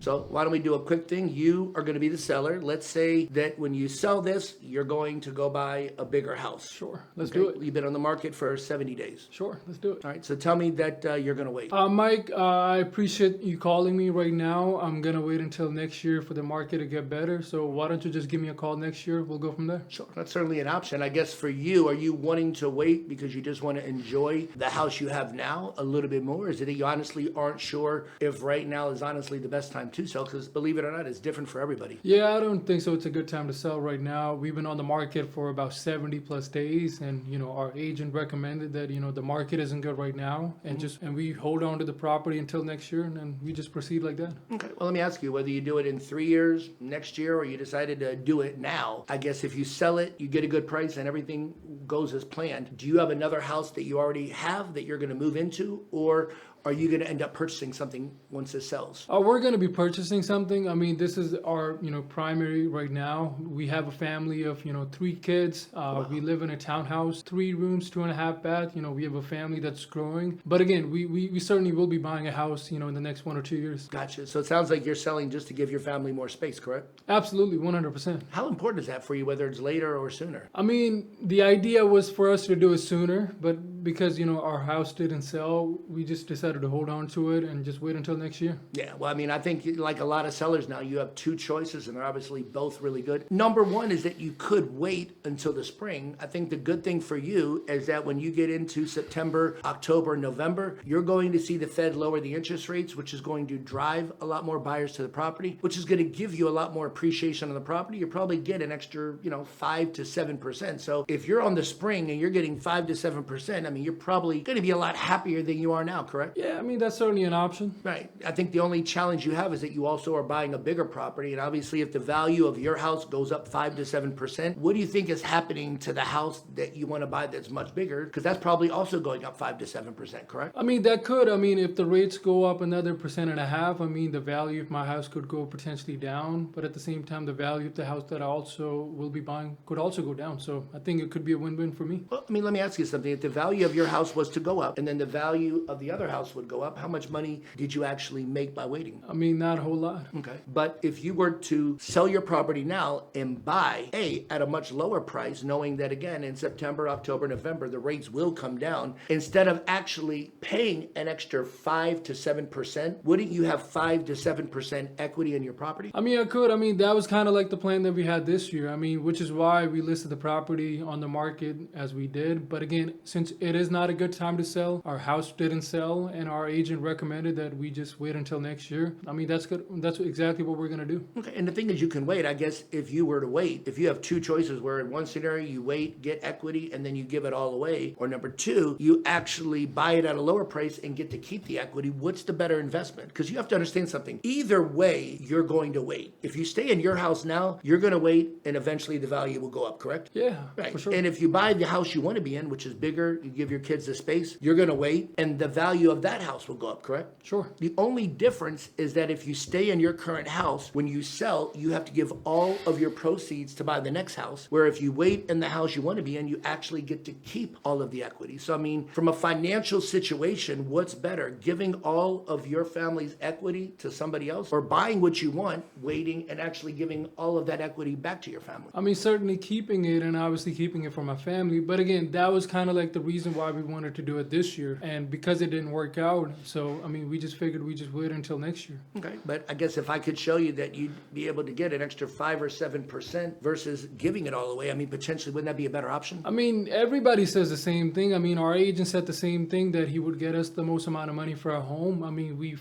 So why don't we do a quick thing? You are going to be the seller. Let's say that when you sell this, you're going to go buy a bigger house. Sure, let's do it. You've been on the market for 70 days. Sure, let's do it. All right, so tell me that you're going to wait. Mike, I appreciate you calling me right now. I'm going to wait until next year for the market to get better. So why don't you just give me a call next year? We'll go from there. Sure, that's certainly an option. I guess for you, are you wanting to wait because you just want to enjoy the house you have now a little bit more? Is it that you honestly aren't sure if right now is honestly the best time to sell? Because believe it or not, it's different for everybody. Yeah, I don't think so. It's a good time to sell right now. We've been on the market for about 70 plus days, and our agent recommended that the market isn't good right now, and and we hold on to the property until next year, and then we just proceed like that. Okay, well, let me ask you, whether you do it in 3 years, next year, or you decided to do it now, I guess if you sell it, you get a good price and everything goes as planned. Do you have another house that you already have that you're going to move into, or are you going to end up purchasing something once it sells? We're going to be purchasing something. I mean, this is our, primary right now. We have a family of, 3 kids. Wow. We live in a townhouse, 3 rooms, 2.5 bath. We have a family that's growing. But again, we certainly will be buying a house, in the next 1 or 2 years. Gotcha. So it sounds like you're selling just to give your family more space, correct? Absolutely, 100%. How important is that for you, whether it's later or sooner? I mean, the idea was for us to do it sooner, but because, our house didn't sell, we just decided to hold on to it and just wait until next year. Yeah, well, I mean, I think like a lot of sellers now, you have 2 choices, and they're obviously both really good. Number one is that you could wait until the spring. I think the good thing for you is that when you get into September, October, November, you're going to see the Fed lower the interest rates, which is going to drive a lot more buyers to the property, which is going to give you a lot more appreciation on the property. You probably get an extra, 5 to 7%. So if you're on the spring and you're getting 5 to 7%, I mean, you're probably going to be a lot happier than you are now, correct? Yeah, I mean, that's certainly an option. Right. I think the only challenge you have is that you also are buying a bigger property. And obviously, if the value of your house goes up 5 to 7%, what do you think is happening to the house that you want to buy that's much bigger? Because that's probably also going up 5 to 7%, correct? I mean, that could. I mean, if the rates go up another 1.5%, I mean, the value of my house could go potentially down. But at the same time, the value of the house that I also will be buying could also go down. So I think it could be a win-win for me. Well, I mean, let me ask you something. If the value of your house was to go up and then the value of the other house would go up, how much money did you actually make by waiting? I mean, not a whole lot. Okay. But if you were to sell your property now and buy at a much lower price, knowing that again in September, October, November, the rates will come down, instead of actually paying an extra 5 to 7%, wouldn't you have 5 to 7% equity in your property? I mean, I could. I mean, that was kind of like the plan that we had this year. I mean, which is why we listed the property on the market as we did. But again, since it is not a good time to sell, our house didn't sell, and our agent recommended that we just wait until next year. I mean, that's good. That's exactly what we're going to do. Okay, and the thing is, you can wait. I guess if you were to wait, if you have 2 choices where in one scenario you wait, get equity, and then you give it all away, or number 2, you actually buy it at a lower price and get to keep the equity, what's the better investment? Because you have to understand something. Either way, you're going to wait. If you stay in your house now, you're going to wait, and eventually the value will go up, correct? Yeah, right. For sure. And if you buy the house you want to be in, which is bigger, you give your kids the space, you're going to wait, and the value of that house will go up, correct? Sure. The only difference is that if you stay in your current house, when you sell, you have to give all of your proceeds to buy the next house, where if you wait in the house you want to be in, you actually get to keep all of the equity. So, I mean, from a financial situation, what's better, giving all of your family's equity to somebody else, or buying what you want, waiting, and actually giving all of that equity back to your family? I mean, certainly keeping it, and obviously keeping it for my family. But again, that was kind of like the reason why we wanted to do it this year. And because it didn't work out, so, I mean, we just figured we just wait until next year. Okay, but I guess if I could show you that you'd be able to get an extra 5 or 7% versus giving it all away, I mean, potentially, wouldn't that be a better option? I mean, everybody says the same thing. I mean, our agent said the same thing, that he would get us the most amount of money for our home. I mean, we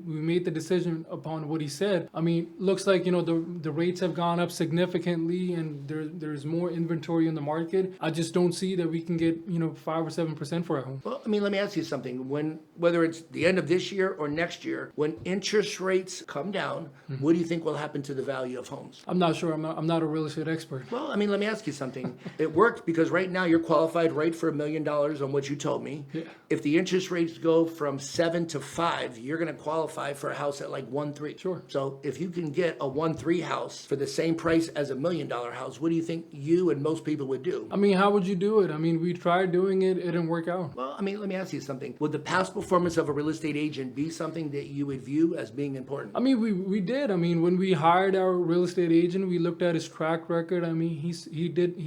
made the decision upon what he said. I mean, looks like, the rates have gone up significantly, and there's more inventory in the market. I just don't see that we can get, 5 or 7% for our home. Well, I mean, let me ask you something. Whether it's the end of this year or next year, when interest rates come down, what do you think will happen to the value of homes? I'm not sure. I'm not a real estate expert. Well, I mean, let me ask you something. It worked because right now you're qualified right for $1 million on what you told me. Yeah. If the interest rates go from 7 to 5, you're going to qualify for a house at like 1.3. Sure. So if you can get a 1.3 house for the same price as $1 million house, what do you think you and most people would do? I mean, how would you do it? I mean, we tried doing it. It didn't work out. Well, I mean, let me ask you something. Would the past performance of a real estate agent be something that you would view as being important? I mean, we did. I mean, when we hired our real estate agent, we looked at his track record. I mean, he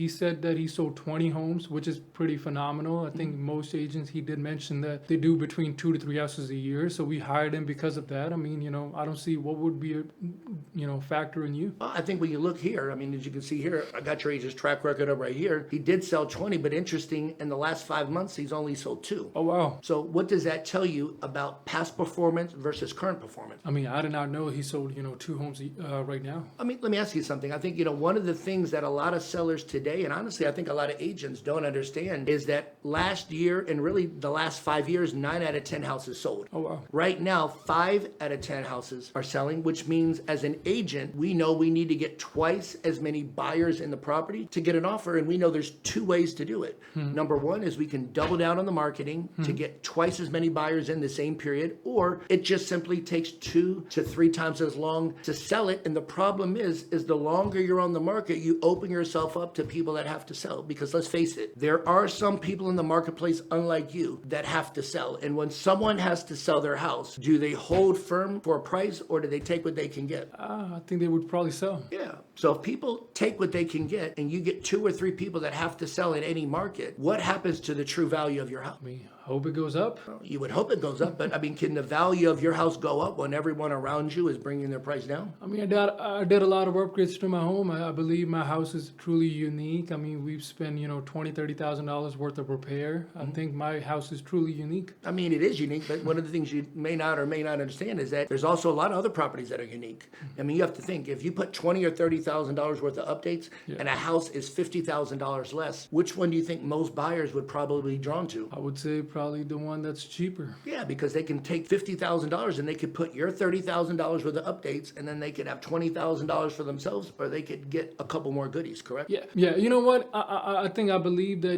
said that he sold 20 homes, which is pretty phenomenal. I think most agents, he did mention that they do between 2 to 3 houses a year. So we hired him because of that. I mean, I don't see what would be a factor in you. Well, I think when you look here, I mean, as you can see here, I got your agent's track record up right here. He did sell 20, but interesting, in the last 5 months, he's only sold 2. Oh, wow. So what does that tell you about past performance versus current performance? I mean, I did not know he sold, 2 homes right now. I mean, let me ask you something. I think, one of the things that a lot of sellers today, and honestly, I think a lot of agents don't understand, is that last year and really the last 5 years, 9 out of 10 houses sold. Oh, wow. Right now, 5 out of 10 houses are selling, which means as an agent, we know we need to get twice as many buyers in the property to get an offer, and we know there's 2 ways to do it. Number one is we can double down on the marketing to get twice as many buyers in the same period, or it just simply takes 2 to 3 times as long to sell it. And the problem is the longer you're on the market, you open yourself up to people that have to sell. Because let's face it, there are some people in the marketplace, unlike you, that have to sell. And when someone has to sell their house, do they hold firm for a price, or do they take what they can get? I think they would probably sell. Yeah. So if people take what they can get and you get 2 or 3 people that have to sell in any market, what happens to the true value of your house? I mean, hope it goes up. Well, you would hope it goes up, but I mean, can the value of your house go up when everyone around you is bringing their price down? I mean, I did a lot of upgrades to my home. I believe my house is truly unique. I mean, we've spent, $20,000, $30,000 worth of repair. I think my house is truly unique. I mean, it is unique, but one of the things you may not understand is that there's also a lot of other properties that are unique. I mean, you have to think, if you put $20,000 or $30,000 worth of updates and a house is $50,000 less, which one do you think most buyers would probably be drawn to? I would say probably the one that's cheaper. Yeah, because they can take $50,000 and they could put your $30,000 worth of updates, and then they could have $20,000 for themselves, or they could get a couple more goodies, correct? Yeah. You know what? I think I believe that,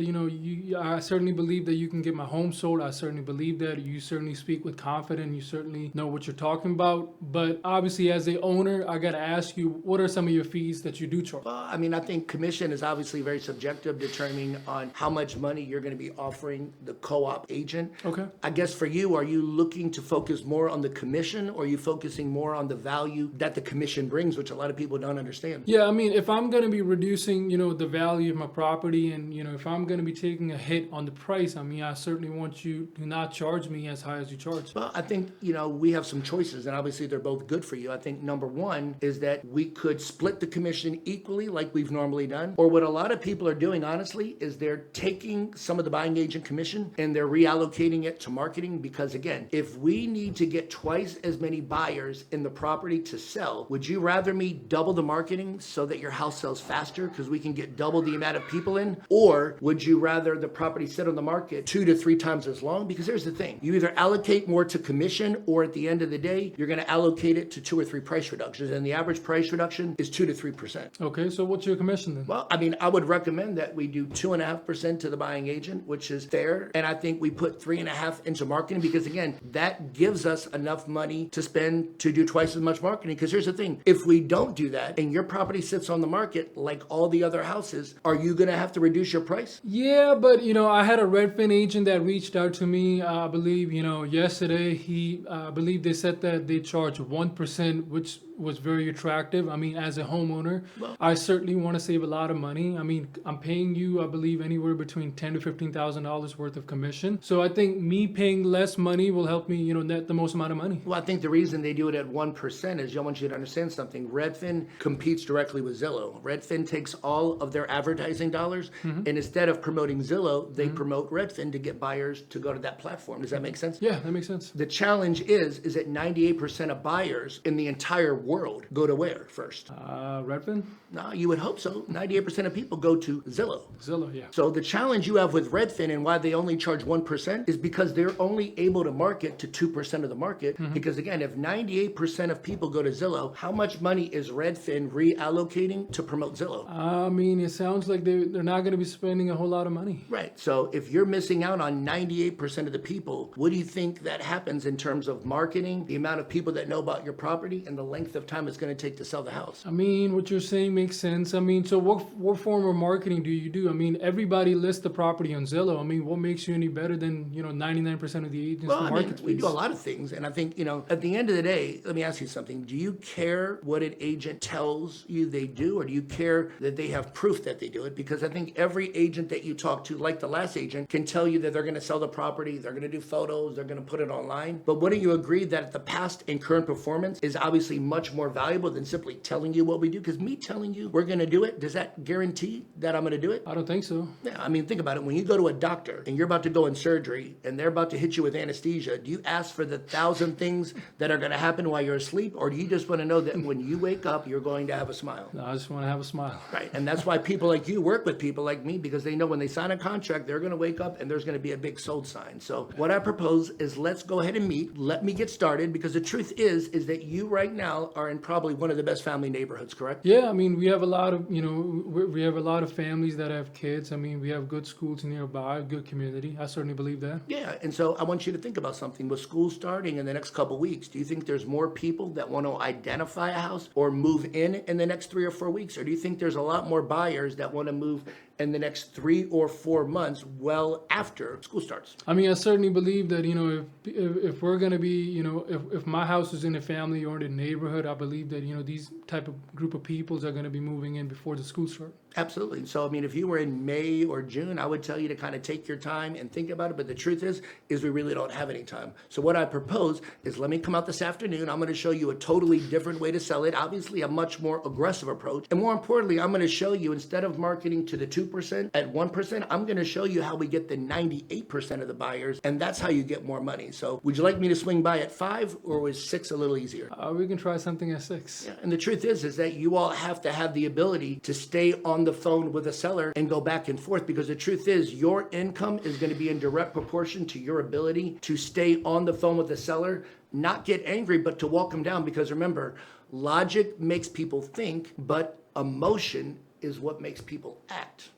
I certainly believe that you can get my home sold. I certainly believe that you certainly speak with confidence. You certainly know what you're talking about. But obviously, as the owner, I got to ask you, what are some of your fees that you do charge? Well, I mean, I think commission is obviously very subjective, determining on how much money you're going to be offering the co-op agent. Okay. I guess for you, are you looking to focus more on the commission, or are you focusing more on the value that the commission brings, which a lot of people don't understand? Yeah, I mean, if I'm going to be reducing, the value of my property, and, if I'm going to be taking a hit on the price, I mean, I certainly want you to not charge me as high as you charge. Well, I think, we have some choices, and obviously they're both good for you. I think number one is that we could split the commission equally like we've normally done. Or what a lot of people are doing, honestly, is they're taking some of the buying agent commission and they're reallocating it to marketing. Because again, if we need to get twice as many buyers in the property to sell, would you rather me double the marketing so that your house sells faster because we can get double the amount of people in? Or would you rather the property sit on the market 2 to 3 times as long? Because here's the thing, you either allocate more to commission, or at the end of the day, you're going to allocate it to 2 or 3 price reductions. And the average price reduction is 2 to 3%. Okay, so what's your commission then? Well, I mean, I would recommend that we do 2.5% to the buying agent, which is fair. And I think we put 3.5% into marketing, because again, that gives us enough money to spend to do twice as much marketing. Because here's the thing, if we don't do that and your property sits on the market like all the other houses, are you going to have to reduce your price? Yeah, but I had a Redfin agent that reached out to me, I believe, yesterday. I believe they said that they charge 1%, which was very attractive. I mean, as a homeowner, I certainly want to save a lot of money. I mean, I'm paying you, I believe, anywhere between $10,000 to $15,000 worth of commission. So I think me paying less money will help me, net the most amount of money. Well, I think the reason they do it at 1% is I want you to understand something. Redfin competes directly with Zillow. Redfin takes all of their advertising dollars, and instead of promoting Zillow, they promote Redfin to get buyers to go to that platform. Does that make sense? Yeah, that makes sense. The challenge is that 98% of buyers in the entire world go to where first? Redfin? No, you would hope so. 98% of people go to Zillow. Zillow, yeah. So the challenge you have with Redfin and why they only charge 1% is because they're only able to market to 2% of the market. Because again, if 98% of people go to Zillow, how much money is Redfin reallocating to promote Zillow? I mean, it sounds like they're not going to be spending a whole lot of money. Right. So if you're missing out on 98% of the people, what do you think that happens in terms of marketing, the amount of people that know about your property, and the length of time it's going to take to sell the house. I mean, what you're saying makes sense. I mean, so what form of marketing do you do? I mean, everybody lists the property on Zillow. I mean, what makes you any better than, 99% of the agents in Well, the I mean, market we space? do a lot of things, and I think, at the end of the day, let me ask you something. Do you care what an agent tells you they do, or do you care that they have proof that they do it? Because I think every agent that you talk to, like the last agent, can tell you that they're going to sell the property, they're going to do photos, they're going to put it online. But wouldn't you agree that the past and current performance is obviously much more valuable than simply telling you what we do? Because me telling you we're going to do it, does that guarantee that I'm going to do it? I don't think so. Yeah, I mean, think about it. When you go to a doctor and you're about to go in surgery and they're about to hit you with anesthesia, do you ask for the 1,000 things that are going to happen while you're asleep? Or do you just want to know that when you wake up, you're going to have a smile? No, I just want to have a smile. Right. And that's why people like you work with people like me, because they know when they sign a contract, they're going to wake up and there's going to be a big sold sign. So what I propose is let's go ahead and meet. Let me get started, because the truth is that you right now are in probably one of the best family neighborhoods, correct? Yeah, I mean, we have a lot of, we have a lot of families that have kids. I mean, we have good schools nearby, good community. I certainly believe that. Yeah, and so I want you to think about something. With school starting in the next couple weeks, do you think there's more people that want to identify a house or move in the next 3 or 4 weeks? Or do you think there's a lot more buyers that want to move in the next 3 or 4 months, well after school starts? I mean, I certainly believe that, if we're going to be, if my house is in a family or in a neighborhood, I believe that, these type of group of peoples are going to be moving in before the school start. Absolutely. So, I mean, if you were in May or June, I would tell you to kind of take your time and think about it. But the truth is we really don't have any time. So what I propose is let me come out this afternoon. I'm going to show you a totally different way to sell it. Obviously, a much more aggressive approach. And more importantly, I'm going to show you, instead of marketing to the 2% at 1%, I'm going to show you how we get the 98% of the buyers. And that's how you get more money. So would you like me to swing by at 5, or was 6 a little easier? We can try something at 6. Yeah. And the truth is that you all have to have the ability to stay on the phone with a seller and go back and forth, because the truth is your income is going to be in direct proportion to your ability to stay on the phone with the seller, not get angry, but to walk them down. Because remember, logic makes people think, but emotion is what makes people act.